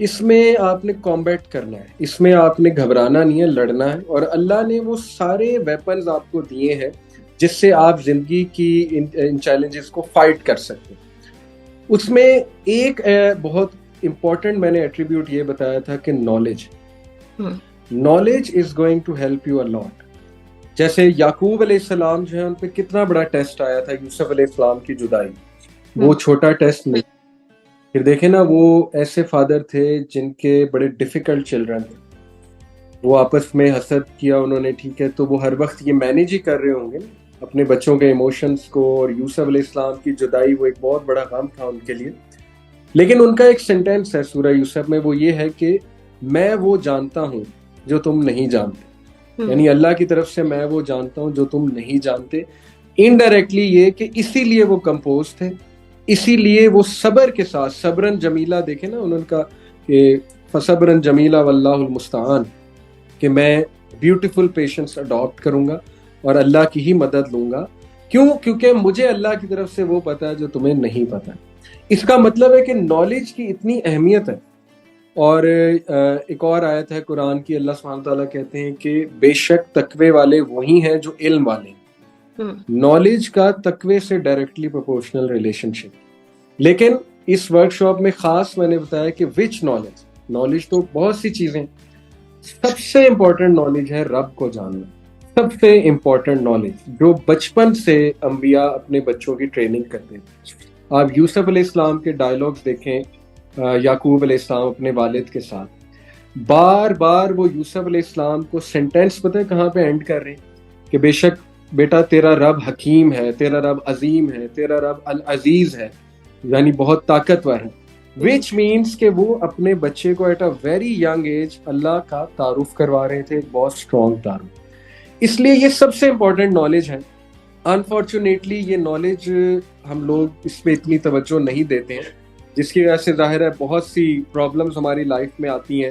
اس میں آپ نے کامبیٹ کرنا ہے، اس میں آپ نے گھبرانا نہیں ہے، لڑنا ہے، اور اللہ نے وہ سارے ویپنز آپ کو دیے ہیں جس سے آپ زندگی کی ان چیلنجز کو فائٹ کر سکتے ہیں۔ اس میں ایک بہت امپورٹنٹ میں نے ایٹریبیوٹ یہ بتایا تھا کہ knowledge is going to help you a lot. جیسے یعقوب علیہ السلام جو ہے، ان پہ کتنا بڑا ٹیسٹ آیا تھا، یوسف علیہ السلام کی جدائی، وہ چھوٹا ٹیسٹ نہیں۔ پھر دیکھیں نا، وہ ایسے فادر تھے جن کے بڑے ڈیفیکلٹ چلڈرن تھے، وہ آپس میں حسد کیا انہوں نے، ٹھیک ہے، تو وہ ہر وقت یہ مینیج ہی کر رہے ہوں گے اپنے بچوں کے ایموشنز کو، اور یوسف علیہ السلام کی جدائی وہ ایک بہت بڑا غم تھا ان کے لیے۔ لیکن ان کا ایک سینٹینس ہے سورہ یوسف میں، وہ یہ ہے کہ میں وہ جانتا ہوں جو تم نہیں جانتے، یعنی اللہ کی طرف سے میں وہ جانتا ہوں جو تم نہیں جانتے۔ انڈائریکٹلی یہ کہ اسی لیے وہ کمپوز تھے، اسی لیے وہ صبر کے ساتھ، صبرن جمیلہ، دیکھیں نا ان کا کہ فصبرن جمیلہ واللہ المستعان، کہ میں بیوٹیفل پیشنس اڈاپٹ کروں گا اور اللہ کی ہی مدد لوں گا۔ کیوں؟ کیونکہ مجھے اللہ کی طرف سے وہ پتا ہے جو تمہیں نہیں پتا۔ اس کا مطلب ہے کہ نالج کی اتنی اہمیت ہے۔ اور ایک اور آیت ہے قرآن کی، اللہ سبحانہ تعالیٰ کہتے ہیں کہ بے شک تقوی والے وہی ہیں جو علم والے ہیں۔ نالج کا تقوی سے ڈائریکٹلی پروپورشنل ریلیشن شپ۔ لیکن اس ورک شاپ میں خاص میں نے بتایا کہ وچ نالج تو بہت سی چیزیں، سب سے امپورٹنٹ نالج ہے رب کو جاننا۔ سب سے امپورٹنٹ نالج جو بچپن سے انبیاء اپنے بچوں کی ٹریننگ کرتے ہیں۔ آپ یوسف علیہ السلام کے ڈائلاگز دیکھیں، یعقوب علیہ السلام اپنے والد کے ساتھ، بار بار وہ یوسف علیہ السلام کو سینٹینس پتہ ہے کہاں پہ اینڈ کر رہے ہیں کہ بے شک بیٹا تیرا رب حکیم ہے، تیرا رب عظیم ہے، تیرا رب العزیز ہے، یعنی بہت طاقتور ہے۔ وچ مینس کہ وہ اپنے بچے کو at a very young age Allah کا تعارف کروا رہے تھے، بہت اسٹرانگ تعارف۔ اس لیے یہ سب سے امپورٹنٹ نالج ہے۔ انفارچونیٹلی یہ نالج ہم لوگ اس پہ اتنی توجہ نہیں دیتے ہیں، جس کی وجہ سے ظاہر ہے بہت سی پرابلمز ہماری لائف میں آتی ہیں۔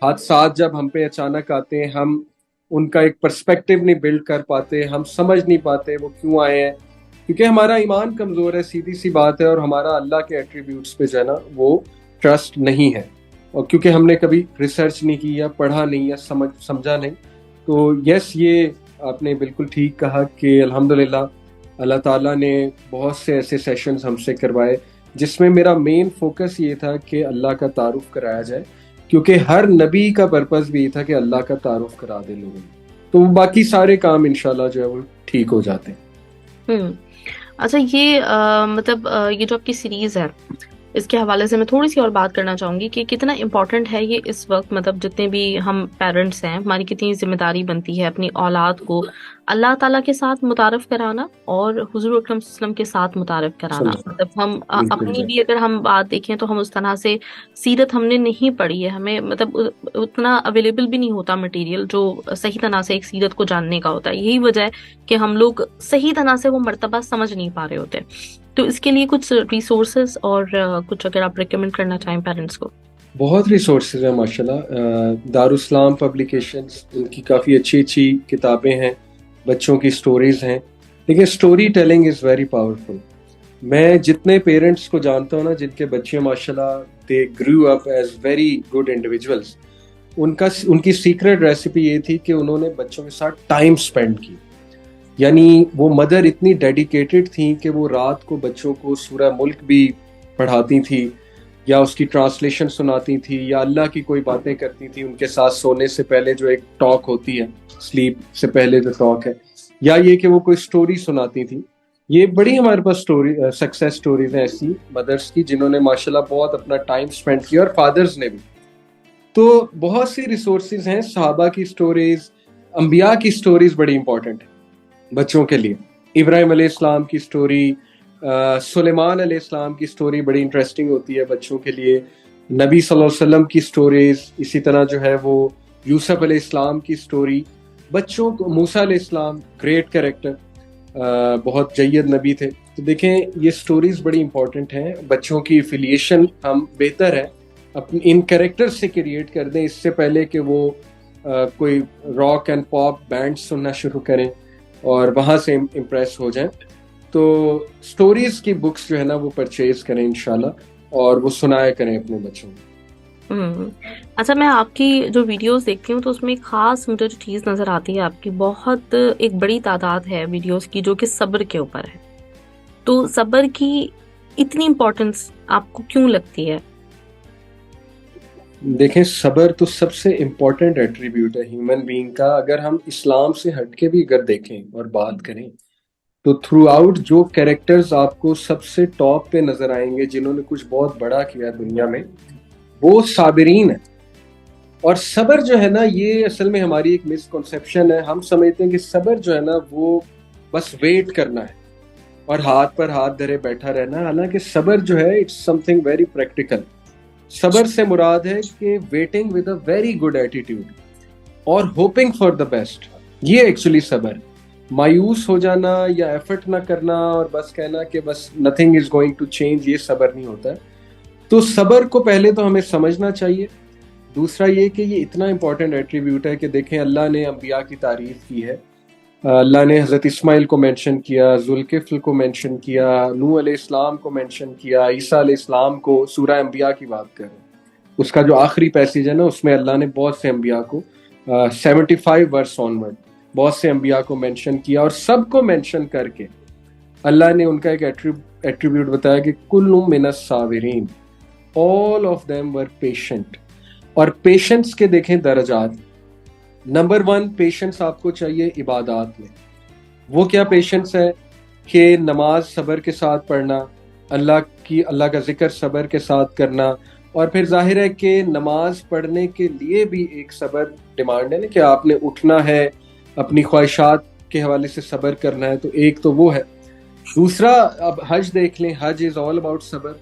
حادثات جب ہم پہ اچانک آتے ہیں، ہم ان کا ایک پرسپیکٹو نہیں بلڈ کر پاتے، ہم سمجھ نہیں پاتے وہ کیوں آئے ہیں، کیونکہ ہمارا ایمان کمزور ہے، سیدھی سی بات ہے، اور ہمارا اللہ کے ایٹریبیوٹس پہ جو ہے نا وہ ٹرسٹ نہیں ہے، اور کیونکہ ہم نے کبھی ریسرچ نہیں کی یا پڑھا نہیں یا سمجھا نہیں۔ تو یس، یہ آپ نے بالکل ٹھیک کہا کہ الحمدللہ اللہ تعالیٰ نے بہت سے ایسے سیشنز ہم سے کروائے جس میں میرا مین فوکس یہ تھا کہ اللہ کا تعارف کرایا جائے، کیونکہ ہر نبی کا پرپس بھی یہ تھا کہ اللہ کا تعارف کرا دے لوگوں کو، تو باقی سارے کام انشاءاللہ جو ہے وہ ٹھیک ہو جاتے ہیں۔ اچھا، یہ مطلب یہ جو آپ کی سیریز ہے، اس کے حوالے سے میں تھوڑی سی اور بات کرنا چاہوں گی کہ کتنا امپورٹنٹ ہے یہ اس وقت، مطلب جتنے بھی ہم پیرنٹس ہیں، ہماری کتنی ذمہ داری بنتی ہے اپنی اولاد کو اللہ تعالیٰ کے ساتھ متعارف کرانا اور حضور اکرم صلی اللہ علیہ وسلم کے ساتھ متعارف کرانا۔ مطلب ہم اپنی بھی اگر ہم بات دیکھیں تو ہم اس طرح سے سیرت ہم نے نہیں پڑھی ہے، ہمیں مطلب اتنا اویلیبل بھی نہیں ہوتا مٹیریل جو صحیح طرح سے ایک سیرت کو جاننے کا ہوتا ہے۔ یہی وجہ ہے کہ ہم لوگ صحیح طرح سے وہ مرتبہ سمجھ نہیں پا رہے ہوتے۔ تو اس کے لیے کچھ ریسورسز اور کچھ اگر آپ ریکمینڈ کرنا چاہیں پیرنٹس کو۔ بہت ریسورسز ہیں ماشاءاللہ، دارالاسلام پبلیکیشنز، ان کی کافی اچھی اچھی کتابیں ہیں، بچوں کی سٹوریز ہیں۔ دیکھیں، story telling is very powerful. میں جتنے پیرنٹس کو جانتا ہوں نا جن کے بچے ماشاءاللہ they grow up as very good individuals, ان کی سیکرٹ ریسیپی یہ تھی کہ انہوں نے بچوں کے ساتھ ٹائم سپینڈ کی۔ یعنی وہ مدر اتنی ڈیڈیکیٹڈ تھیں کہ وہ رات کو بچوں کو سورہ ملک بھی پڑھاتی تھی، یا اس کی ٹرانسلیشن سناتی تھی، یا اللہ کی کوئی باتیں کرتی تھی ان کے ساتھ سونے سے پہلے، جو ایک ٹاک ہوتی ہے، سلیپ سے پہلے جو ٹاک ہے، یا یہ کہ وہ کوئی سٹوری سناتی تھی۔ یہ بڑی ہمارے پاس سکسیس سٹوریز ہیں ایسی مدرس کی جنہوں نے ماشاءاللہ بہت اپنا ٹائم سپینڈ کیا، اور فادرز نے بھی۔ تو بہت سی ریسورسز ہیں، صحابہ کی سٹوریز، انبیاء کی سٹوریز بڑی امپورٹنٹ ہیں بچوں کے لیے۔ ابراہیم علیہ السلام کی سٹوری، سلیمان علیہ السلام کی سٹوری بڑی انٹرسٹنگ ہوتی ہے بچوں کے لیے۔ نبی صلی اللہ علیہ وسلم کی سٹوریز، اسی طرح جو ہے وہ یوسف علیہ السلام کی سٹوری بچوں کو، موسیٰ علیہ السلام گریٹ کریکٹر، بہت جید نبی تھے۔ تو دیکھیں یہ سٹوریز بڑی امپورٹنٹ ہیں، بچوں کی افیلیشن ہم بہتر ہے اپنی ان کریکٹر سے کریٹ کر دیں، اس سے پہلے کہ وہ کوئی راک اینڈ پاپ بینڈ سننا شروع کریں اور وہاں سے امپریس ہو جائیں۔ تو سٹوریز کی بکس جو ہے نا وہ پرچیز کریں انشاءاللہ، اور وہ سنایا کریں اپنے بچوں کو۔ ہوں۔ اچھا، میں آپ کی جو ویڈیوز دیکھتی ہوں تو اس میں ایک خاص مجھے جو چیز نظر آتی ہے، آپ کی بہت ایک بڑی تعداد ہے ویڈیوز کی جو کہ صبر کے اوپر ہے. تو صبر کی اتنی امپورٹنس آپ کو کیوں لگتی ہے؟ دیکھیں، صبر تو سب سے امپورٹنٹ ایٹریبیوٹ ہے ہیومن بینگ کا. اگر ہم اسلام سے ہٹ کے بھی اگر دیکھیں اور بات کریں تو تھرو آؤٹ جو کیریکٹرز آپ کو سب سے ٹاپ پہ نظر آئیں گے جنہوں نے کچھ بہت بڑا کیا دنیا میں، وہ صابرین ہیں. اور صبر جو ہے نا، یہ اصل میں ہماری ایک مسکنسیپشن ہے. ہم سمجھتے ہیں کہ صبر جو ہے نا وہ بس ویٹ کرنا ہے اور ہاتھ پر ہاتھ دھرے بیٹھا رہنا. حالانکہ صبر جو ہے it's something very practical. صبر سے مراد ہے کہ waiting with a very good attitude اور ہوپنگ فار دا بیسٹ. یہ ایکچولی صبر. مایوس ہو جانا یا ایفرٹ نہ کرنا اور بس کہنا کہ بس nothing is going to change, یہ صبر نہیں ہوتا ہے. تو صبر کو پہلے تو ہمیں سمجھنا چاہیے. دوسرا یہ کہ یہ اتنا امپورٹنٹ ایٹریبیوٹ ہے کہ دیکھیں اللہ نے انبیاء کی تعریف کی ہے. اللہ نے حضرت اسماعیل کو مینشن کیا، ذوالکفل کو مینشن کیا، نوح علیہ السلام کو مینشن کیا، عیسیٰ علیہ السلام کو. سورہ انبیاء کی بات کر رہے ہیں، اس کا جو آخری پیسیج ہے نا، اس میں اللہ نے بہت سے انبیاء کو 75 ورس آنورڈ بہت سے انبیاء کو مینشن کیا. اور سب کو مینشن کر کے اللہ نے ان کا ایک ایٹریبیوٹ بتایا کہ کل من الصابرین، all of them were patient. اور پیشنس کے دیکھیں درجات. نمبر 1 پیشنس آپ کو چاہیے عبادات میں. وہ کیا پیشنس ہے؟ کہ نماز صبر کے ساتھ پڑھنا، اللہ کا ذکر صبر کے ساتھ کرنا. اور پھر ظاہر ہے کہ نماز پڑھنے کے لیے بھی ایک صبر ڈیمانڈ ہے نا، کہ آپ نے اٹھنا ہے، اپنی خواہشات کے حوالے سے صبر کرنا ہے. تو ایک تو وہ ہے. دوسرا، اب حج دیکھ لیں، حج از آل اباؤٹ صبر.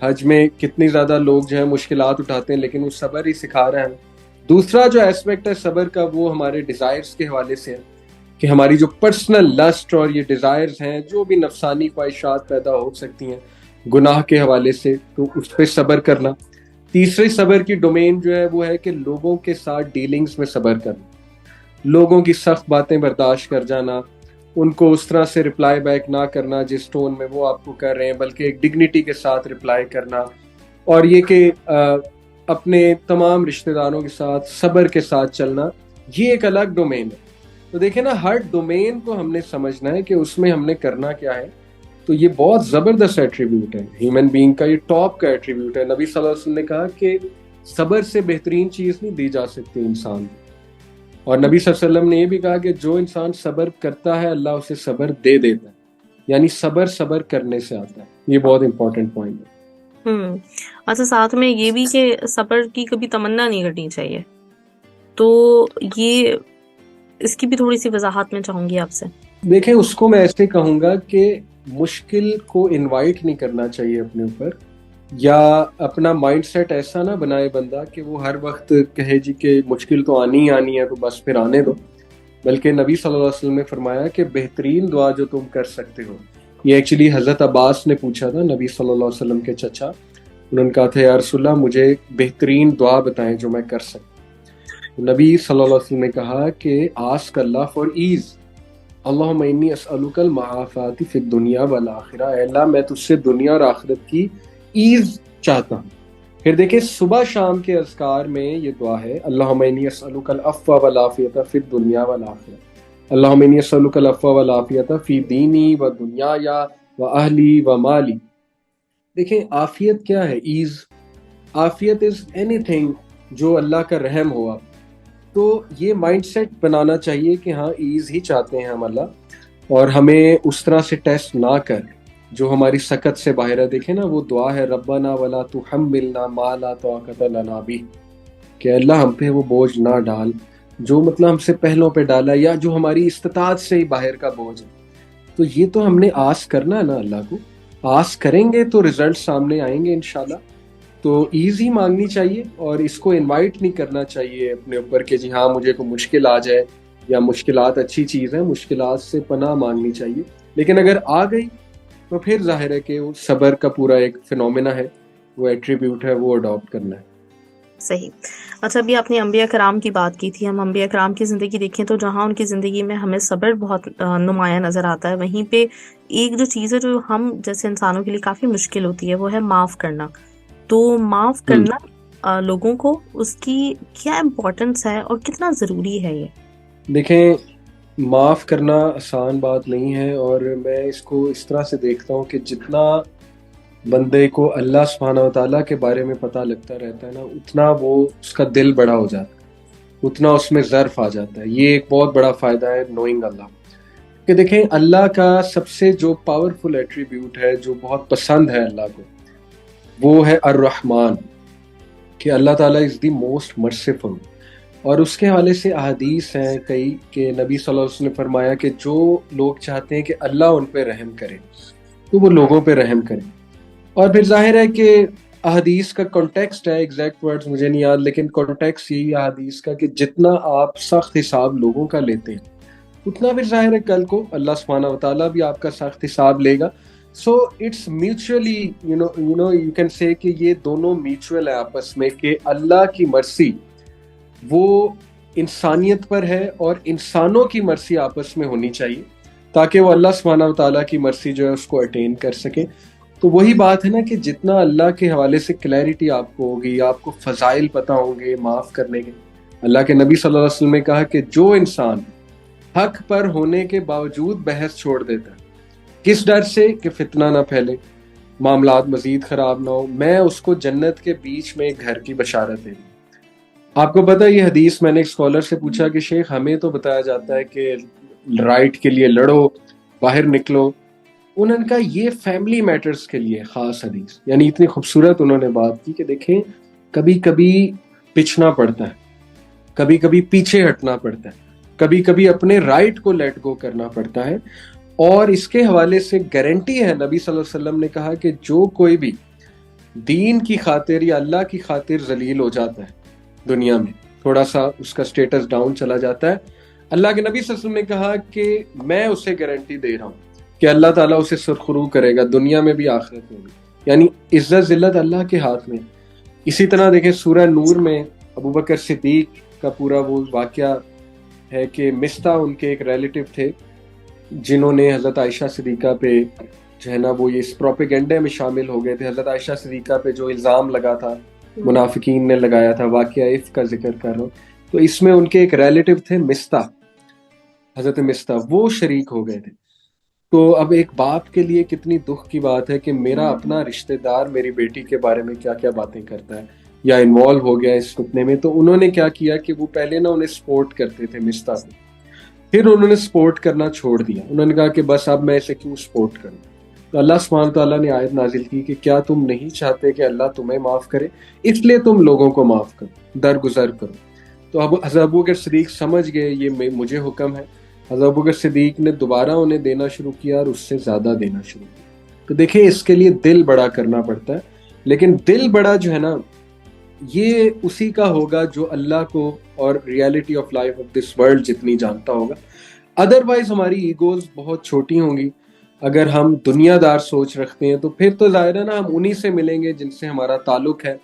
حج میں کتنی زیادہ لوگ جو ہیں مشکلات اٹھاتے ہیں، لیکن وہ صبر ہی سکھا رہے ہیں. دوسرا جو ایسپیکٹ ہے صبر کا، وہ ہمارے ڈیزائرز کے حوالے سے ہے، کہ ہماری جو پرسنل لسٹ اور یہ ڈیزائرز ہیں، جو بھی نفسانی خواہشات پیدا ہو سکتی ہیں گناہ کے حوالے سے، تو اس پہ صبر کرنا. تیسری صبر کی ڈومین جو ہے وہ ہے کہ لوگوں کے ساتھ ڈیلنگز میں صبر کرنا. لوگوں کی سخت باتیں برداشت کر جانا، ان کو اس طرح سے رپلائی بیک نہ کرنا جس ٹون میں وہ آپ کو کر رہے ہیں، بلکہ ایک ڈگنیٹی کے ساتھ رپلائی کرنا. اور یہ کہ اپنے تمام رشتہ داروں کے ساتھ صبر کے ساتھ چلنا، یہ ایک الگ ڈومین ہے. تو دیکھیں نا، ہر ڈومین کو ہم نے سمجھنا ہے کہ اس میں ہم نے کرنا کیا ہے. تو یہ بہت زبردست ایٹریبیوٹ ہے ہیومن بینگ کا، یہ ٹاپ کا ایٹریبیوٹ ہے. نبی صلی اللہ علیہ وسلم نے کہا کہ صبر سے بہترین چیز نہیں دی جا سکتی انسان کو. اور نبی صلی اللہ علیہ وسلم نے یہ بھی کہا کہ جو انسان صبر کرتا ہے اللہ اسے صبر دے دیتا ہے. یعنی صبر کرنے سے آتا ہے. یہ بہت امپورٹنٹ پوائنٹ ہے. اچھا، ساتھ میں یہ بھی کہ صبر کی کبھی تمنا نہیں کرنی چاہیے. تو یہ اس کی بھی تھوڑی سی وضاحت میں چاہوں گی آپ سے. دیکھیں، اس کو میں ایسے کہوں گا کہ مشکل کو انوائٹ نہیں کرنا چاہیے اپنے اوپر، یا اپنا مائنڈ سیٹ ایسا نہ بنائے بندہ کہ وہ ہر وقت کہے جی کہ مشکل تو آنی ہی آنی ہے تو بس پھر آنے دو. بلکہ نبی صلی اللہ علیہ وسلم نے فرمایا کہ بہترین دعا جو تم کر سکتے ہو، یہ ایکچولی حضرت عباس نے پوچھا تھا نبی صلی اللہ علیہ وسلم کے چچا. انہوں نے کہا تھا یا رسول اللہ مجھے بہترین دعا بتائیں جو میں کر سکتا. نبی صلی اللہ علیہ وسلم نے کہا کہ آسک اللہ فار ایز، اللہم انی اسألک المعافات فی الدنیا والآخرہ. اے اللہ میں تجھ سے دنیا اور آخرت کی ایز چاہتا ہوں. پھر دیکھیں صبح شام کے اذکار میں یہ دعا ہے، اللہم انی اسألک العفو والعافیۃ فی الدنیا والآخرہ، اللہم انی اسألک العفو والعافیۃ فی دینی و دنیایا و اہلی و مالی. دیکھیں عافیت کیا ہے؟ ایز. عافیت از اینی تھنگ جو اللہ کا رحم ہو. آپ تو یہ مائنڈ سیٹ بنانا چاہیے کہ ہاں ایز ہی چاہتے ہیں ہم اللہ، اور ہمیں اس طرح سے ٹیسٹ نہ کر جو ہماری سکت سے باہر ہے. دیکھیں نا وہ دعا ہے ربنا ولا تحملنا ما لا طاقت لنا بہ، کہ اللہ ہم پہ وہ بوجھ نہ ڈال جو مطلب ہم سے پہلوں پہ ڈالا یا جو ہماری استطاعت سے ہی باہر کا بوجھ ہے. تو یہ تو ہم نے آس کرنا ہے نا اللہ کو. آس کریں گے تو ریزلٹ سامنے آئیں گے انشاءاللہ. تو ایزی مانگنی چاہیے اور اس کو انوائٹ نہیں کرنا چاہیے اپنے اوپر کہ جی ہاں مجھے کوئی مشکل آ جائے، یا مشکلات اچھی چیز ہے، مشکلات سے پناہ مانگنی چاہیے. لیکن اگر آ گئی تو پھر ظاہر ہے کہ وہ صبر کا پورا ایک فینومینا ہے، وہ ایٹریبیوٹ ہے، وہ اڈاپٹ کرنا ہے. صحیح. اچھا، ابھی آپ نے انبیاء کرام کی بات کی تھی. ہم انبیاء کرام کی زندگی دیکھیں تو جہاں ان کی زندگی میں ہمیں صبر بہت نمایاں نظر آتا ہے، وہیں پہ ایک جو چیز ہے جو ہم جیسے انسانوں کے لیے کافی مشکل ہوتی ہے وہ ہے معاف کرنا. تو معاف کرنا لوگوں کو اس کی کیا امپورٹنس ہے اور کتنا ضروری ہے یہ؟ دیکھیں، معاف کرنا آسان بات نہیں ہے، اور میں اس کو اس طرح سے دیکھتا ہوں کہ جتنا بندے کو اللہ سبحانہ و تعالیٰ کے بارے میں پتہ لگتا رہتا ہے نا، اتنا وہ اس کا دل بڑا ہو جاتا ہے، اتنا اس میں ظرف آ جاتا ہے. یہ ایک بہت بڑا فائدہ ہے نوئنگ اللہ. کہ دیکھیں، اللہ کا سب سے جو پاورفل ایٹریبیوٹ ہے، جو بہت پسند ہے اللہ کو، وہ ہے الرحمن، کہ اللہ تعالیٰ از دی موسٹ مرسیفل. اور اس کے حوالے سے احادیث ہیں کئی کہ نبی صلی اللہ علیہ وسلم نے فرمایا کہ جو لوگ چاہتے ہیں کہ اللہ ان پہ رحم کرے تو وہ لوگوں پہ رحم کرے. اور پھر ظاہر ہے کہ احادیث کا کانٹیکسٹ ہے، ایگزیکٹ ورڈز مجھے نہیں یاد، لیکن کانٹیکسٹ یہی احادیث کا کہ جتنا آپ سخت حساب لوگوں کا لیتے ہیں اتنا پھر ظاہر ہے کل کو اللہ سبحانہ و تعالیٰ بھی آپ کا سخت حساب لے گا. So it's mutually you can say کہ یہ دونوں میوچول ہے آپس میں، کہ اللہ کی مرضی وہ انسانیت پر ہے اور انسانوں کی مرضی آپس میں ہونی چاہیے تاکہ وہ اللہ سبحانہ و تعالیٰ کی مرضی جو ہے اس کو اٹین کر سکے. تو وہی بات ہے نا کہ جتنا اللہ کے حوالے سے کلیئرٹی آپ کو ہوگی، آپ کو فضائل پتہ ہوں گے معاف کرنے کے. اللہ کے نبی صلی اللہ علیہ وسلم نے کہا کہ جو انسان حق پر ہونے کے باوجود بحث چھوڑ دیتا ہے، کس ڈر سے کہ فتنہ نہ پھیلے، معاملات مزید خراب نہ ہو، میں اس کو جنت کے بیچ میں ایک گھر کی بشارت دے دوں. آپ کو پتہ یہ حدیث، میں نے ایک اسکالر سے پوچھا کہ شیخ ہمیں تو بتایا جاتا ہے کہ رائٹ کے لیے لڑو، باہر نکلو. انہوں نے کہا یہ فیملی میٹرز کے لیے خاص حدیث. یعنی اتنی خوبصورت انہوں نے بات کی کہ دیکھیں، کبھی کبھی پچھنا پڑتا ہے، کبھی کبھی پیچھے ہٹنا پڑتا ہے، کبھی کبھی اپنے رائٹ کو لیٹ گو کرنا پڑتا ہے. اور اس کے حوالے سے گارنٹی ہے، نبی صلی اللہ علیہ وسلم نے کہا کہ جو کوئی بھی دین کی خاطر یا اللہ کی خاطر ذلیل ہو جاتا ہے دنیا میں، تھوڑا سا اس کا سٹیٹس ڈاؤن چلا جاتا ہے، اللہ کے نبی صلی اللہ علیہ وسلم نے کہا کہ میں اسے گارنٹی دے رہا ہوں کہ اللہ تعالیٰ اسے سرخرو کرے گا دنیا میں بھی آخرت میں بھی. یعنی عزت ذلت اللہ کے ہاتھ میں. اسی طرح دیکھیں سورہ نور میں ابو بکر صدیق کا پورا وہ واقعہ ہے کہ مستہ ان کے ایک ریلیٹیو تھے جنہوں نے حضرت عائشہ صدیقہ پہ جو ہے نا وہ اس پروپیگنڈے میں شامل ہو گئے تھے. حضرت عائشہ صدیقہ پہ جو الزام لگا تھا، منافقین نے لگایا تھا، واقعہ عفق کا ذکر کر رہا ہوں، تو اس میں ان کے ایک ریلیٹیو تھے مستہ، حضرت مستہ، وہ شریک ہو گئے تھے. تو اب ایک باپ کے لیے کتنی دکھ کی بات ہے کہ میرا اپنا رشتہ دار میری بیٹی کے بارے میں کیا کیا باتیں کرتا ہے یا انوالو ہو گیا اس فتنے میں. تو انہوں نے کیا کیا کہ وہ پہلے نا انہیں سپورٹ کرتے تھے مستہ کو، پھر انہوں نے سپورٹ کرنا چھوڑ دیا. انہوں نے کہا کہ بس اب میں اسے کیوں سپورٹ کروں. تو اللہ سبحانہ تعالیٰ نے آیت نازل کی کہ کیا تم نہیں چاہتے کہ اللہ تمہیں معاف کرے، اس لیے تم لوگوں کو معاف کرو، درگزر کرو. تو اب حضرت ابوبکر صدیق سمجھ گئے یہ مجھے حکم ہے. حضرت ابوبکر صدیق نے دوبارہ انہیں دینا شروع کیا اور اس سے زیادہ دینا شروع کیا. تو دیکھیں اس کے لیے دل بڑا کرنا پڑتا ہے، لیکن دل بڑا جو ہے نا یہ اسی کا ہوگا جو اللہ کو اور reality of life of this world جتنی جانتا ہوگا. ادروائز ہماری ایگوز بہت چھوٹی ہوں گی. اگر ہم دنیا دار سوچ رکھتے ہیں تو پھر تو ظاہر ہے نا ہم انہی سے ملیں گے جن سے ہمارا تعلق ہے،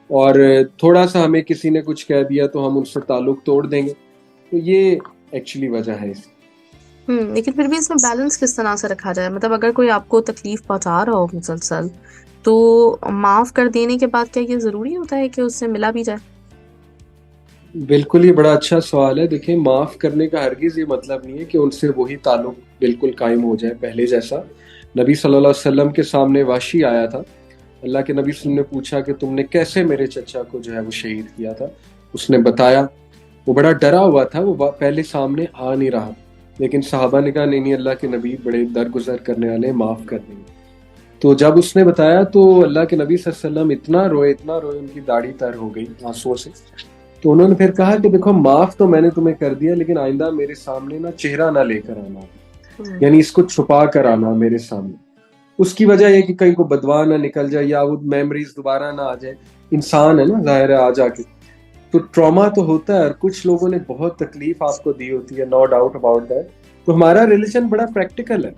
اور تھوڑا سا ہمیں کسی نے کچھ کہہ دیا تو ہم ان سے تعلق توڑ دیں گے. تو یہ ایکچولی وجہ ہے اس. لیکن پھر بھی اس میں بیلنس کس طرح سے رکھا جائے؟ مطلب اگر کوئی آپ کو تکلیف پہنچا رہا ہو مسلسل تو معاف کر دینے کے بعد کیا یہ ضروری ہوتا ہے کہ اس سے ملا بھی جائے؟ بالکل، یہ بڑا اچھا سوال ہے. دیکھیں معاف کرنے کا ہرگز یہ مطلب نہیں ہے کہ ان سے وہی تعلق بالکل قائم ہو جائے پہلے جیسا. نبی صلی اللہ علیہ وسلم کے سامنے وحشی آیا تھا. اللہ کے نبی صلی اللہ علیہ وسلم نے پوچھا کہ تم نے کیسے میرے چچا کو جو ہے وہ شہید کیا تھا. اس نے بتایا. وہ بڑا ڈرا ہوا تھا، وہ پہلے سامنے آ نہیں رہا، لیکن صحابہ نے کہا نہیں اللہ کے نبی بڑے درگزر کرنے والے، معاف کر دیں گے. تو جب اس نے بتایا تو اللہ کے نبی صلی اللہ علیہ وسلم اتنا روئے، ان کی داڑھی تر ہو گئی آنسوؤں سے. تو انہوں نے پھر کہا کہ دیکھو معاف تو میں نے تمہیں کر دیا، لیکن آئندہ میرے سامنے نا چہرہ نہ لے کر آنا، یعنی اس کو چھپا کر آنا میرے سامنے. اس کی وجہ یہ کہ کہیں کو بدوا نہ نکل جائے یا وہ میموریز دوبارہ نہ آ جائے. انسان ہے نا، ظاہر ہے آ جا کے تو ٹراما تو ہوتا ہے، اور کچھ لوگوں نے بہت تکلیف آپ کو دی ہوتی ہے، نو ڈاؤٹ اباؤٹ دیٹ. تو ہمارا ریلیشن بڑا پریکٹیکل ہے.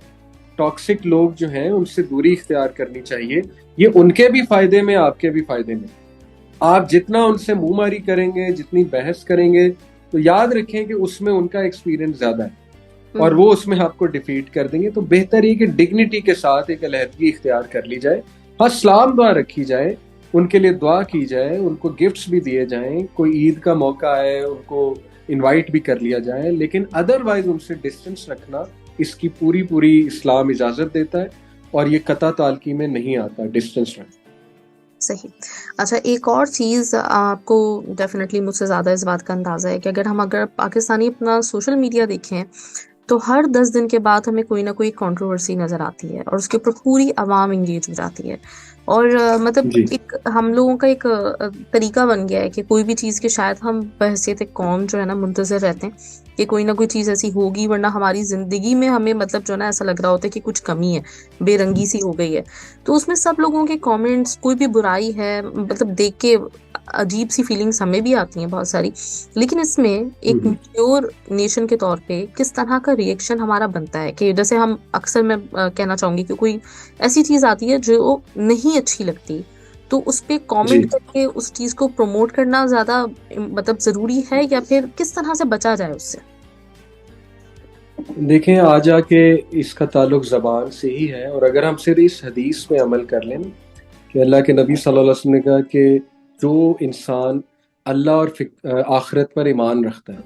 ٹاکسک لوگ جو ہیں ان سے دوری اختیار کرنی چاہیے. یہ ان کے بھی فائدے میں، آپ کے بھی فائدے میں. آپ جتنا ان سے منہ ماری کریں گے، جتنی بحث کریں گے، تو یاد رکھیں کہ اس میں ان کا ایکسپیرینس زیادہ ہے اور وہ اس میں آپ کو ڈیفیٹ کر دیں گے. تو بہتر یہ کہ ڈگنیٹی کے ساتھ ایک علیحدگی اختیار کر لی جائے. ہاں سلام دعا رکھی جائے، ان کے لیے دعا کی جائے, ان کو گفٹس بھی دیے جائیں, کوئی عید کا موقع ہے ان کو انوائٹ بھی کر لیا جائے, لیکن ادروائز ان سے ڈسٹینس رکھنا اس کی پوری اسلام اجازت دیتا ہے, اور یہ قطع تعلقی میں نہیں آتا ڈسٹینس رکھنا. صحیح. اچھا ایک اور چیز آپ کو ڈیفینیٹلی مجھ سے زیادہ اس بات کا اندازہ ہے کہ اگر پاکستانی اپنا سوشل میڈیا دیکھیں تو ہر 10 دن کے بعد ہمیں کوئی نہ کوئی کنٹروورسی نظر آتی ہے اور اس کے اوپر پوری عوام انگیج ہو جاتی ہے. اور مطلب جی ایک ہم لوگوں کا ایک طریقہ بن گیا ہے کہ کوئی بھی چیز کے شاید ہم بحیثیت ایک قوم جو ہے نا منتظر رہتے ہیں کہ کوئی نہ کوئی چیز ایسی ہوگی, ورنہ ہماری زندگی میں ہمیں مطلب جو ہے نا ایسا لگ رہا ہوتا ہے کہ کچھ کمی ہے, بے رنگی سی ہو گئی ہے. تو اس میں سب لوگوں کے کامنٹس, کوئی بھی برائی ہے, مطلب دیکھ کے عجیب سی فیلنگس ہمیں بھی آتی ہیں بہت ساری. لیکن اس میں ایک میچور نیشن کے طور پہ کس طرح کا ریئیکشن ہمارا بنتا ہے کہ جیسے ہم اکثر, میں کہنا چاہوں گی کہ کوئی ایسی چیز آتی ہے جو نہیں اچھی لگتی تو اس پہ جی کامنٹ کر کے اس چیز کو پروموٹ کرنا زیادہ مطلب ضروری ہے, یا پھر کس طرح سے بچا جائے اس سے؟ دیکھیں, آ جا کے اس کا تعلق زبان سے ہی ہے, اور اگر ہم صرف اس حدیث پہ عمل کر لیں کہ اللہ کے نبی صلی اللہ علیہ وسلم نے کہا کہ جو انسان اللہ اور آخرت پر ایمان رکھتا ہے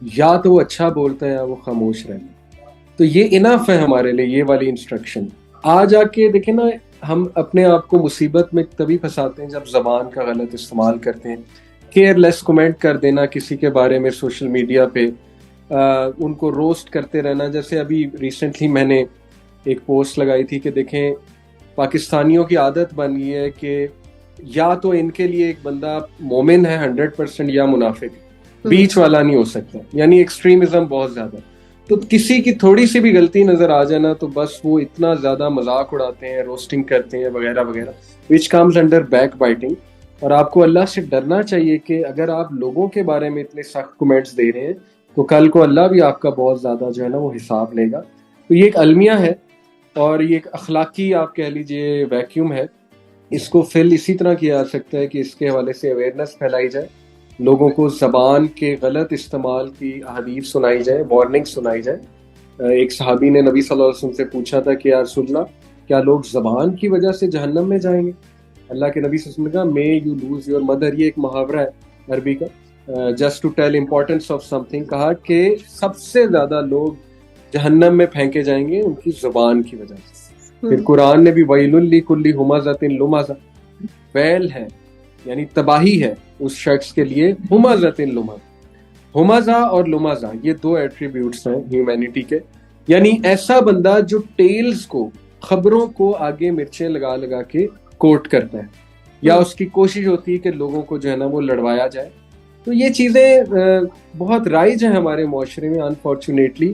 یا تو وہ اچھا بولتا ہے یا وہ خاموش رہتا ہے, تو یہ انف ہے ہمارے لیے, یہ والی انسٹرکشن. آ جا کے دیکھیں نا, ہم اپنے آپ کو مصیبت میں تبھی پھنساتے ہیں جب زبان کا غلط استعمال کرتے ہیں. کیئر لیس کمنٹ کر دینا کسی کے بارے میں سوشل میڈیا پہ, ان کو روسٹ کرتے رہنا. جیسے ابھی ریسنٹلی میں نے ایک پوسٹ لگائی تھی کہ دیکھیں پاکستانیوں کی عادت بن گئی ہے کہ یا تو ان کے لیے ایک بندہ مومن ہے 100% یا منافق, بیچ والا نہیں ہو سکتا, یعنی ایکسٹریمزم بہت زیادہ. تو کسی کی تھوڑی سی بھی غلطی نظر آ جائے نا تو بس وہ اتنا زیادہ مذاق اڑاتے ہیں, روسٹنگ کرتے ہیں وغیرہ وغیرہ, which comes under back biting. اور آپ کو اللہ سے ڈرنا چاہیے کہ اگر آپ لوگوں کے بارے میں اتنے سخت کمنٹس دے رہے ہیں تو کل کو اللہ بھی آپ کا بہت زیادہ جو ہے نا وہ حساب لے گا. تو یہ ایک المیہ ہے اور یہ ایک اخلاقی آپ کہہ لیجئے ویکیوم ہے. اس کو فل اسی طرح کیا جا سکتا ہے کہ اس کے حوالے سے اویئرنیس پھیلائی جائے, لوگوں کو زبان کے غلط استعمال کی احادیث سنائی جائے, وارننگ سنائی جائے. ایک صحابی نے نبی صلی اللہ علیہ وسلم سے پوچھا تھا کہ یا رسول اللہ, کیا لوگ زبان کی وجہ سے جہنم میں جائیں گے؟ اللہ کے نبی صلی اللہ علیہ وسلم نے کہا may you lose your mother. یہ ایک محاورہ ہے عربی کا, just to tell importance of something. کہا کہ سب سے زیادہ لوگ جہنم میں پھینکے جائیں گے ان کی زبان کی وجہ سے. پھر قرآن نے بھی ویل لکل ہمزۃ لمزہ, ویل ہے یعنی تباہی ہے اس شخص کے لیے, ہمزۃ لمزہ. ہمزہ اور لمزہ یہ دو ایٹریبیوٹس ہیں ہیومینٹی کے, یعنی ایسا بندہ جو ٹیلز کو, خبروں کو آگے مرچیں لگا لگا کے کوٹ کرتا ہے, یا اس کی کوشش ہوتی ہے کہ لوگوں کو جو ہے نا وہ لڑوایا جائے. تو یہ چیزیں بہت رائج ہیں ہمارے معاشرے میں انفارچونیٹلی.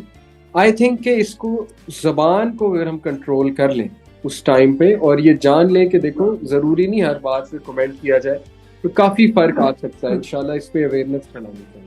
آئی تھنک کہ اس کو, زبان کو اگر ہم کنٹرول کر لیں اس ٹائم پہ, اور یہ جان لیں کہ دیکھو ضروری نہیں ہر بات پہ کمنٹ کیا جائے, تو کافی فرق آ سکتا ہے. انشاءاللہ اس پہ اویئرنیس پھیلانی چاہیے.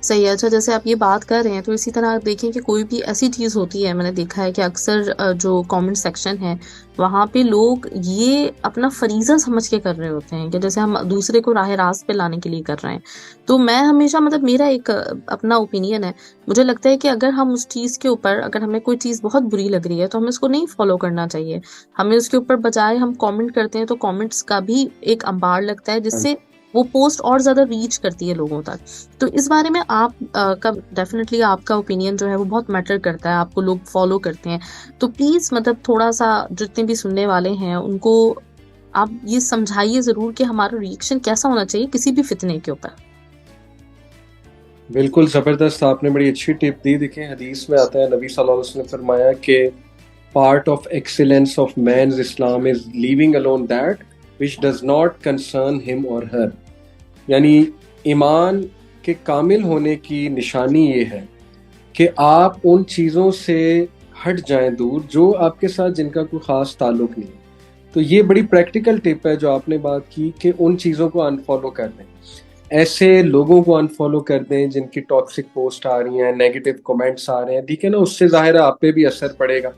صحیح ہے. اچھا جیسے آپ یہ بات کر رہے ہیں تو اسی طرح دیکھیں کہ کوئی بھی ایسی چیز ہوتی ہے, میں نے دیکھا ہے کہ اکثر جو کامنٹ سیکشن ہے وہاں پہ لوگ یہ اپنا فریضہ سمجھ کے کر رہے ہوتے ہیں کہ جیسے ہم دوسرے کو راہ راست پہ لانے کے لیے کر رہے ہیں. تو میں ہمیشہ, مطلب میرا ایک اپنا اوپینین ہے, مجھے لگتا ہے کہ اگر ہم اس چیز کے اوپر, اگر ہمیں کوئی چیز بہت بری لگ رہی ہے تو ہمیں اس کو نہیں فالو کرنا چاہیے. ہمیں اس کے اوپر بجائے ہم کامنٹ کرتے ہیں تو کامنٹس کا بھی ایک انبار لگتا ہے جس سے وہ پوسٹ اور زیادہ ریچ کرتی ہے لوگوں تک. تو اس بارے میں آپ کا ڈیفینیٹلی آپ کا اوپینین جو ہے وہ بہت میٹر کرتا ہے, آپ کو لوگ فالو کرتے ہیں. تو پلیز مطلب تھوڑا سا جتنے بھی سننے والے ہیں ان کو آپ یہ سمجھائیے ضرور کہ ہمارا ریئیکشن کیسا ہونا چاہیے کسی بھی فتنے کے اوپر. بالکل زبردست, آپ نے بڑی اچھی ٹپ دی. دیکھیں حدیث میں آتا ہے, نبی صلی اللہ علیہ وسلم نے فرمایا کہ part of excellence of man's Islam is leaving alone that which does not concern him or her. یعنی ایمان کے کامل ہونے کی نشانی یہ ہے کہ آپ ان چیزوں سے ہٹ جائیں دور جو آپ کے ساتھ, جن کا کوئی خاص تعلق نہیں. تو یہ بڑی پریکٹیکل ٹپ ہے جو آپ نے بات کی کہ ان چیزوں کو انفالو کر دیں, ایسے لوگوں کو انفالو کر دیں جن کی ٹاکسک پوسٹ آ رہی ہیں, نیگیٹو کمنٹس آ رہے ہیں, ٹھیک ہے نا, اس سے ظاہر ہے آپ پہ بھی اثر پڑے گا.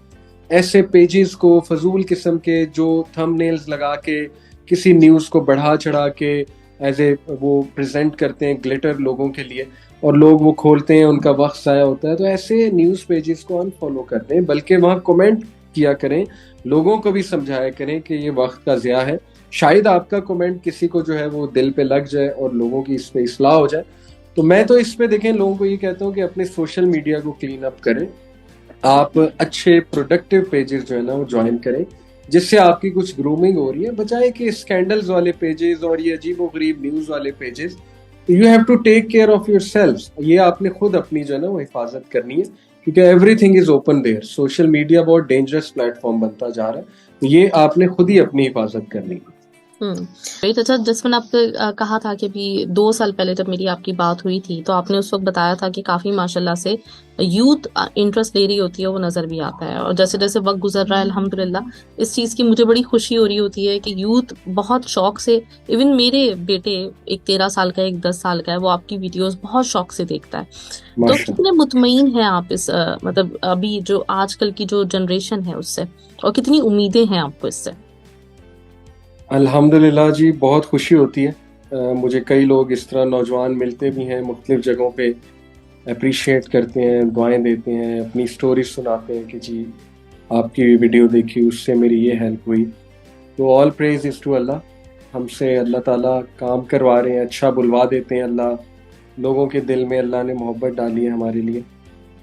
ایسے پیجز کو, فضول قسم کے جو تھم نیلز لگا کے کسی نیوز کو بڑھا چڑھا کے ایز اے وہ پریزنٹ کرتے ہیں گلیٹر لوگوں کے لیے, اور لوگ وہ کھولتے ہیں, ان کا وقت ضائع ہوتا ہے. تو ایسے نیوز پیجز کو انفالو کر دیں, بلکہ وہاں کمنٹ کیا کریں, لوگوں کو بھی سمجھایا کریں کہ یہ وقت کا ضیاع ہے. شاید آپ کا کمنٹ کسی کو جو ہے وہ دل پہ لگ جائے اور لوگوں کی اس پہ اصلاح ہو جائے. تو میں تو اس پہ دیکھیں لوگوں کو یہ کہتا ہوں کہ اپنے سوشل میڈیا کو کلین اپ کریں. آپ اچھے پروڈکٹیو پیجز جو ہے نا وہ جوائن کریں جس سے آپ کی کچھ گرومنگ ہو رہی ہے, بجائے کہ اسکینڈلز والے پیجز اور یہ عجیب و غریب نیوز والے pages. You have to take care of yourself. یہ آپ نے خود اپنی جو ہے نا وہ حفاظت کرنی ہے, کیونکہ everything is open there. Social media بہت ڈینجرس پلیٹ فارم بنتا جا رہا ہے, یہ آپ نے خود ہی اپنی حفاظت کرنی ہے. اچھا, جس میں نے آپ کو کہا تھا کہ ابھی 2 سال پہلے جب میری آپ کی بات ہوئی تھی تو آپ نے اس وقت بتایا تھا کہ کافی ماشاء اللہ سے یوتھ انٹرسٹ لے رہی ہوتی ہے, وہ نظر بھی آتا ہے. اور جیسے جیسے وقت گزر رہا ہے الحمدللہ اس چیز کی مجھے بڑی خوشی ہو رہی ہوتی ہے کہ یوتھ بہت شوق سے, ایون میرے بیٹے ایک 13 سال کا ہے, ایک 10 سال کا ہے, وہ آپ کی ویڈیوز بہت شوق سے دیکھتا ہے. تو ماشاء کتنے مطمئن ہیں آپ اس مطلب ابھی جو آج کل کی جو جنریشن ہے اس سے, اور کتنی امیدیں ہیں آپ کو اس سے؟ الحمدللہ جی, بہت خوشی ہوتی ہے. مجھے کئی لوگ اس طرح نوجوان ملتے بھی ہیں مختلف جگہوں پہ, اپریشیٹ کرتے ہیں, دعائیں دیتے ہیں, اپنی سٹوری سناتے ہیں کہ جی آپ کی ویڈیو دیکھی اس سے میری یہ ہیلپ ہوئی. تو آل پریز از ٹو اللہ. ہم سے اللہ تعالیٰ کام کروا رہے ہیں, اچھا بلوا دیتے ہیں اللہ, لوگوں کے دل میں اللہ نے محبت ڈالی ہے ہمارے لیے.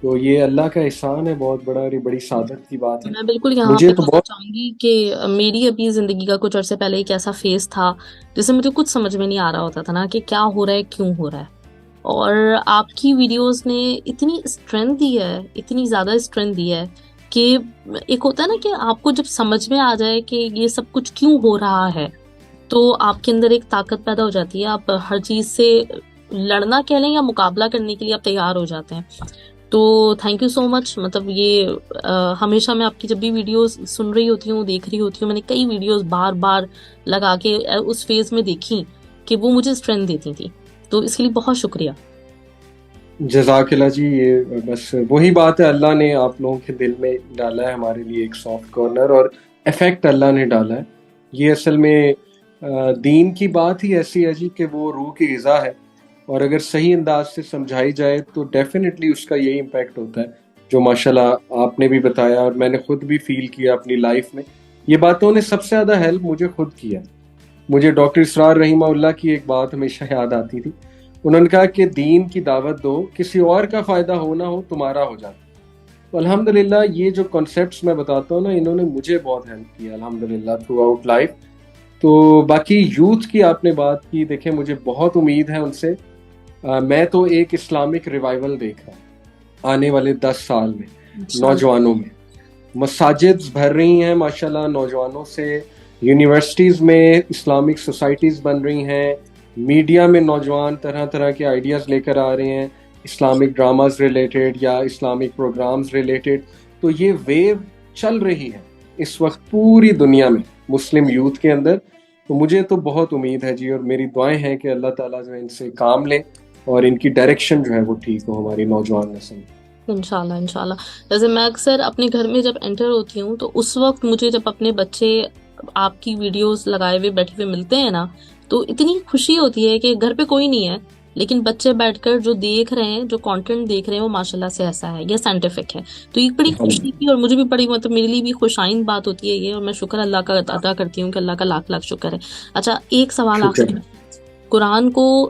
تو یہ اللہ کا احسان ہے بہت بڑا, اور یہ بڑی سعادت کی بات ہے. میں بالکل یہاں مجھے پہ تو کہنا بہت چاہوں گی کہ میری ابھی زندگی کا کچھ عرصے پہلے ایک ایسا فیز تھا جسے مجھے کچھ سمجھ میں نہیں آ رہا ہوتا تھا نا کہ کیا ہو رہا ہے, کیوں ہو رہا ہے. اور آپ کی ویڈیوز نے اتنی اسٹرینتھ دی ہے, اتنی زیادہ اسٹرینتھ دی ہے کہ ایک ہوتا ہے نا کہ آپ کو جب سمجھ میں آ جائے کہ یہ سب کچھ کیوں ہو رہا ہے تو آپ کے اندر ایک طاقت پیدا ہو جاتی ہے. آپ ہر چیز سے لڑنا کہہ لیں یا مقابلہ کرنے کے لیے آپ تیار ہو جاتے ہیں. تو تھینک یو سو مچ. مطلب یہ ہمیشہ میں آپ کی جب بھی ویڈیوز سن رہی ہوتی ہوں, دیکھ رہی ہوتی ہوں, میں نے کئی ویڈیوز بار بار لگا کے اس فیز میں دیکھی کہ وہ مجھے اسٹرینتھ دیتی تھی. تو اس کے لیے بہت شکریہ. جزاک اللہ جی. یہ بس وہی بات ہے, اللہ نے آپ لوگوں کے دل میں ڈالا ہے ہمارے لیے ایک سافٹ کارنر, اور افیکٹ اللہ نے ڈالا ہے. یہ اصل میں دین کی بات ہی ایسی ہے جی کہ وہ روح کی غذا ہے, اور اگر صحیح انداز سے سمجھائی جائے تو ڈیفینیٹلی اس کا یہی امپیکٹ ہوتا ہے جو ماشاءاللہ آپ نے بھی بتایا, اور میں نے خود بھی فیل کیا اپنی لائف میں. یہ باتوں نے سب سے زیادہ ہیلپ مجھے خود کیا. مجھے ڈاکٹر اسرار رحمہ اللہ کی ایک بات ہمیشہ یاد آتی تھی. انہوں نے کہا کہ دین کی دعوت دو, کسی اور کا فائدہ ہو نہ ہو تمہارا ہو جاتا. تو الحمدللہ یہ جو کنسیپٹس میں بتاتا ہوں نا, انہوں نے مجھے بہت ہیلپ کیا الحمدللہ تھرو آؤٹ لائف. تو باقی یوتھ کی آپ نے بات کی, دیکھیں مجھے بہت امید ہے ان سے. میں تو ایک اسلامک ریوائول دیکھ رہا ہوں آنے والے 10 سال میں. نوجوانوں میں مساجد بھر رہی ہیں ماشاءاللہ نوجوانوں سے, یونیورسٹیز میں اسلامک سوسائٹیز بن رہی ہیں, میڈیا میں نوجوان طرح طرح کے آئیڈیاز لے کر آ رہے ہیں اسلامک ڈراماز ریلیٹڈ یا اسلامک پروگرامز ریلیٹڈ. تو یہ ویو چل رہی ہے اس وقت پوری دنیا میں مسلم یوتھ کے اندر. تو مجھے تو بہت امید ہے جی, اور میری دعائیں ہیں کہ اللہ تعالیٰ جو ہے ان سے کام لے اور ان کی ڈائریکشن جو ہے وہ ٹھیک ہو ہماری نوجوان نسل. انشاءاللہ انشاءاللہ. جیسے میں اکثر اپنے گھر میں جب انٹر ہوتی ہوں تو اس وقت مجھے جب اپنے بچے آپ کی ویڈیوز لگائے ہوئے بیٹھے ہوئے ملتے ہیں نا تو اتنی خوشی ہوتی ہے کہ گھر پہ کوئی نہیں ہے لیکن بچے بیٹھ کر جو دیکھ رہے ہیں, جو کانٹینٹ دیکھ رہے ہیں وہ ماشاءاللہ سے ایسا ہے, یہ سائنٹیفک ہے. تو یہ بڑی خوشی کی اور مجھے بھی بڑی مطلب میرے لیے بھی خوشائند بات ہوتی ہے یہ, اور میں شکر اللہ کا ادا کرتی ہوں کہ اللہ کا لاکھ لاکھ شکر ہے. اچھا, ایک سوال شکر. آخر, قرآن کو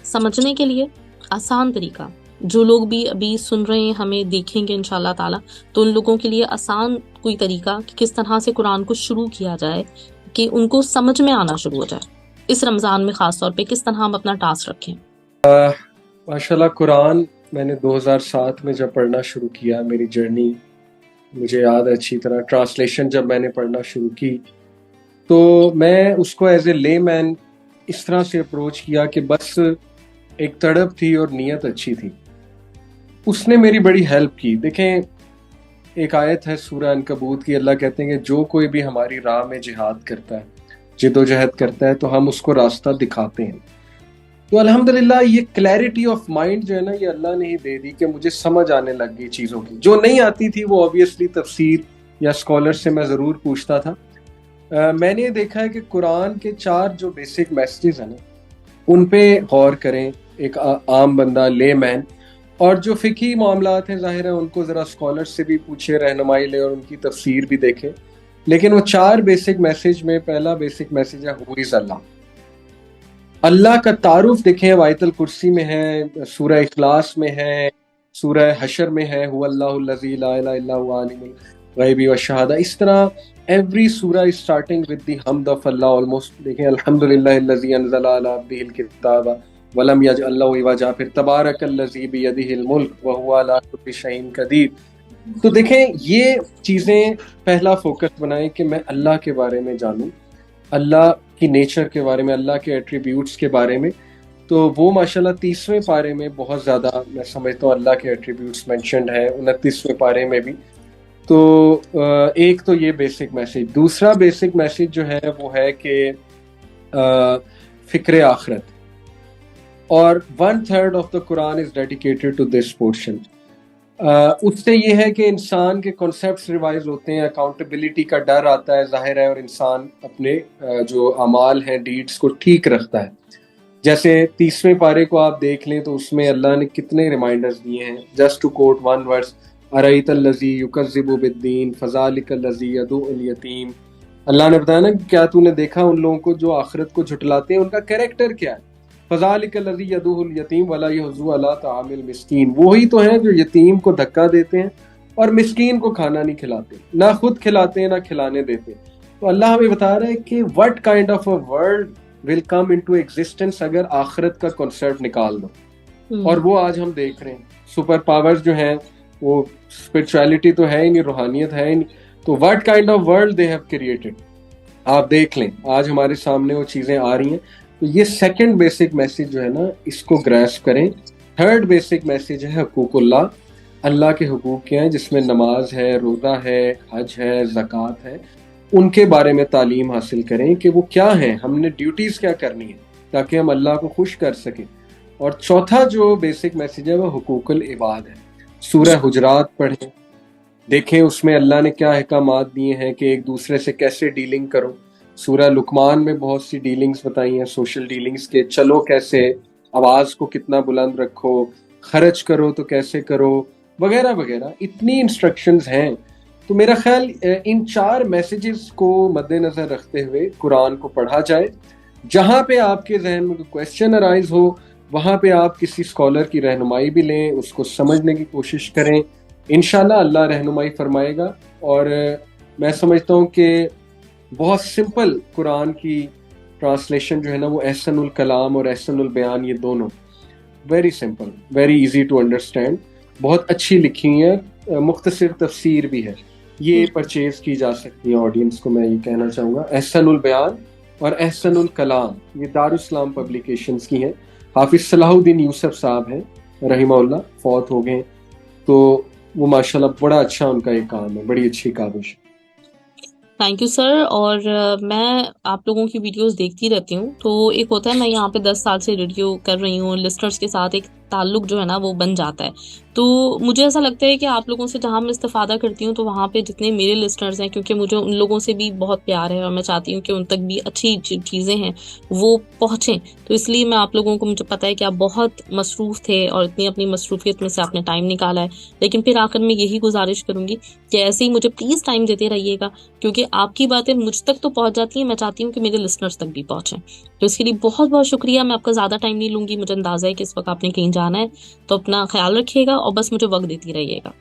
سمجھنے کے لیے آسان طریقہ, جو لوگ بھی ابھی سن رہے ہیں ہمیں دیکھیں گے انشاءاللہ تعالی, تو ان لوگوں کے لیے آسان کوئی طریقہ کہ کس طرح سے قرآن کو شروع کیا جائے کہ ان کو سمجھ میں آنا شروع ہو جائے اس رمضان میں, خاص طور پہ کس طرح ہم اپنا ٹاسک رکھیں. ماشاءاللہ قرآن میں نے 2007 میں جب پڑھنا شروع کیا, میری جرنی مجھے یاد ہے اچھی طرح. ٹرانسلیشن جب میں نے پڑھنا شروع کی تو میں اس کو ایز اے لے مین اس طرح سے اپروچ کیا کہ بس ایک تڑپ تھی اور نیت اچھی تھی, اس نے میری بڑی ہیلپ کی. دیکھیں ایک آیت ہے سورہ عنکبوت کی, اللہ کہتے ہیں کہ جو کوئی بھی ہماری راہ میں جہاد کرتا ہے, جد و جہد کرتا ہے, تو ہم اس کو راستہ دکھاتے ہیں. تو الحمدللہ یہ کلیئرٹی آف مائنڈ جو ہے نا, یہ اللہ نے ہی دے دی کہ مجھے سمجھ آنے لگ گئی چیزوں کی. جو نہیں آتی تھی وہ obviously تفسیر یا اسکالر سے میں ضرور پوچھتا تھا. میں نے دیکھا ہے کہ قرآن کے 4 جو بیسک میسیجز ہیں نا ان پہ غور کریں ایک عام بندہ, لے مین. اور جو فقہی معاملات ہیں ظاہر ہے ان کو ذرا اسکالر سے بھی پوچھے, رہنمائی لے اور ان کی تفسیر بھی دیکھیں. لیکن وہ 4 بیسک میسج میں پہلا بیسک میسج ہے ہو از اللہ. اللہ کا تعارف دیکھیں آیت الکرسی میں ہے، سورہ اخلاص میں ہے، سورہ حشر میں ہے، هو اللہ الذی لا الہ الا هو عالم الغیب والشہادہ. اس طرح ایوری سورہ از اسٹارٹنگ ود دی حمد آف اللہ. آلموسٹ دیکھیں الحمدللہ الذی انزل علی عبدہ الکتاب ولم یجعل له عوجا، پھر تبارک الذی بیدہ الملک وہو علی کل شیء قدیر. تو دیکھیں یہ چیزیں پہلا فوکس بنائیں کہ میں اللہ کے بارے میں جانوں، اللہ کی نیچر کے بارے میں، اللہ کے ایٹریبیوٹس کے بارے میں. تو وہ ماشاءاللہ 30ویں پارے میں بہت زیادہ میں سمجھتا ہوں اللہ کے ایٹریبیوٹس مینشنڈ ہے، 29ویں پارے میں بھی. تو ایک تو یہ بیسک میسج. دوسرا بیسک میسج جو ہے وہ ہے کہ فکر آخرت، اور 1/3 of the Quran is dedicated to this portion. اس سے یہ ہے کہ انسان کے کنسیپٹس ریوائز ہوتے ہیں، اکاؤنٹیبلٹی کا ڈر آتا ہے ظاہر ہے، اور انسان اپنے جو اعمال ہیں ڈیڈس کو ٹھیک رکھتا ہے. جیسے 30ویں پارے کو آپ دیکھ لیں تو اس میں اللہ نے کتنے ریمائنڈرز دیے ہیں. Just to quote one verse, ارأیت الذی یکذب بالدین فذلک الذی یدعو الیتیم. اللہ نے بتایا نا کہ کیا تو نے دیکھا ان لوگوں کو جو آخرت کو جھٹلاتے ہیں، ان کا کیریکٹر کیا ہے. فذلک الذی یدعو الیتیم ولا یحض علی طعام المسکین. وہی تو ہیں جو یتیم کو دھکا دیتے ہیں اور مسکین کو کھانا نہیں کھلاتے، نہ خود کھلاتے ہیں نہ کھلانے دیتے. تو اللہ ہمیں بتا رہا ہے کہ what kind of a world will come into existence اگر آخرت کا کنسیپٹ نکال دو. اور وہ آج ہم دیکھ رہے ہیں. سپر پاورز جو ہیں وہ اسپرچویلٹی تو ہے ہی نہیں، روحانیت ہے ہی نہیں. تو what kind of world they have created. آپ دیکھ لیں آج ہمارے سامنے وہ چیزیں آ رہی ہیں. تو یہ سیکنڈ بیسک میسج جو ہے نا اس کو گریسپ کریں. تھرڈ بیسک میسج ہے حقوق اللہ. اللہ کے حقوق کیا ہیں، جس میں نماز ہے، روزہ ہے، حج ہے، زکوٰۃ ہے. ان کے بارے میں تعلیم حاصل کریں کہ وہ کیا ہیں، ہم نے ڈیوٹیز کیا کرنی ہے تاکہ ہم اللہ کو خوش کر سکیں. اور چوتھا جو بیسک میسج ہے وہ حقوق العباد ہے. سورہ حجرات پڑھیں، دیکھیں اس میں اللہ نے کیا احکامات دیے ہیں کہ ایک دوسرے سے کیسے ڈیلنگ کرو. سورہ لقمان میں بہت سی ڈیلنگز بتائی ہیں، سوشل ڈیلنگز کے، چلو کیسے، آواز کو کتنا بلند رکھو، خرچ کرو تو کیسے کرو، وغیرہ وغیرہ. اتنی انسٹرکشنز ہیں. تو میرا خیال ان 4 میسیجز کو مد نظر رکھتے ہوئے قرآن کو پڑھا جائے. جہاں پہ آپ کے ذہن میں کوئی کویسچن ارائز ہو وہاں پہ آپ کسی اسکالر کی رہنمائی بھی لیں، اس کو سمجھنے کی کوشش کریں. انشاءاللہ اللہ رہنمائی فرمائے گا. اور میں سمجھتا ہوں کہ بہت سمپل قرآن کی ٹرانسلیشن جو ہے نا وہ احسن الکلام اور احسن البیان، یہ دونوں very simple, very easy to understand, بہت اچھی لکھی ہیں. مختصر تفسیر بھی ہے، یہ پرچیز کی جا سکتی ہے. آڈینس کو میں یہ کہنا چاہوں گا احسن البیان اور احسن الکلام یہ دارالاسلام پبلیکیشنز کی ہیں. حافظ صلاح الدین یوسف صاحب ہیں رحمہ اللہ، فوت ہو گئے. تو وہ ماشاءاللہ بڑا اچھا ان کا یہ کام ہے، بڑی اچھی کاوش. Thank you sir. اور میں آپ لوگوں کی ویڈیوز دیکھتی رہتی ہوں. تو ایک ہوتا ہے میں یہاں پہ 10 سال سے ریڈیو کر رہی ہوں، لسنرز کے ساتھ ایک تعلق جو ہے نا وہ بن جاتا ہے. تو مجھے ایسا لگتا ہے کہ آپ لوگوں سے جہاں میں استفادہ کرتی ہوں تو وہاں پہ جتنے میرے لسنرز ہیں، کیونکہ مجھے ان لوگوں سے بھی بہت پیار ہے اور میں چاہتی ہوں کہ ان تک بھی اچھی چیزیں ہیں وہ پہنچیں. تو اس لیے میں آپ لوگوں کو، مجھے پتا ہے کہ آپ بہت مصروف تھے اور اتنی اپنی مصروفیت میں سے آپ نے ٹائم نکالا ہے. لیکن پھر آخر میں یہی گزارش کروں گی کہ ایسے ہی مجھے پلیز ٹائم دیتے رہیے گا، کیونکہ آپ کی باتیں مجھ تک تو پہنچ جاتی ہیں، میں چاہتی ہوں کہ میرے لسنرز تک بھی پہنچیں. تو اس کے لیے بہت بہت شکریہ. میں آپ کا زیادہ ٹائم نہیں لوں گی، مجھے اندازہ ہے کہ اس وقت آپ نے کہیں جانا ہے. تو اپنا خیال رکھیے گا اور بس مجھے وقت دیتی رہیے گا.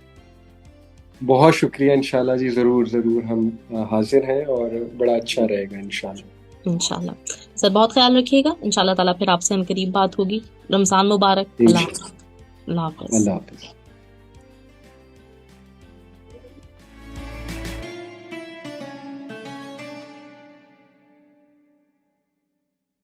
بہت شکریہ. انشاءاللہ جی ضرور ضرور ہم حاضر ہیں اور بڑا اچھا رہے گا انشاءاللہ. انشاءاللہ سر بہت خیال رکھیے گا. انشاءاللہ تعالیٰ پھر آپ سے ہم قریب بات ہوگی. رمضان مبارک. اللہ حافظ. اللہ حافظ.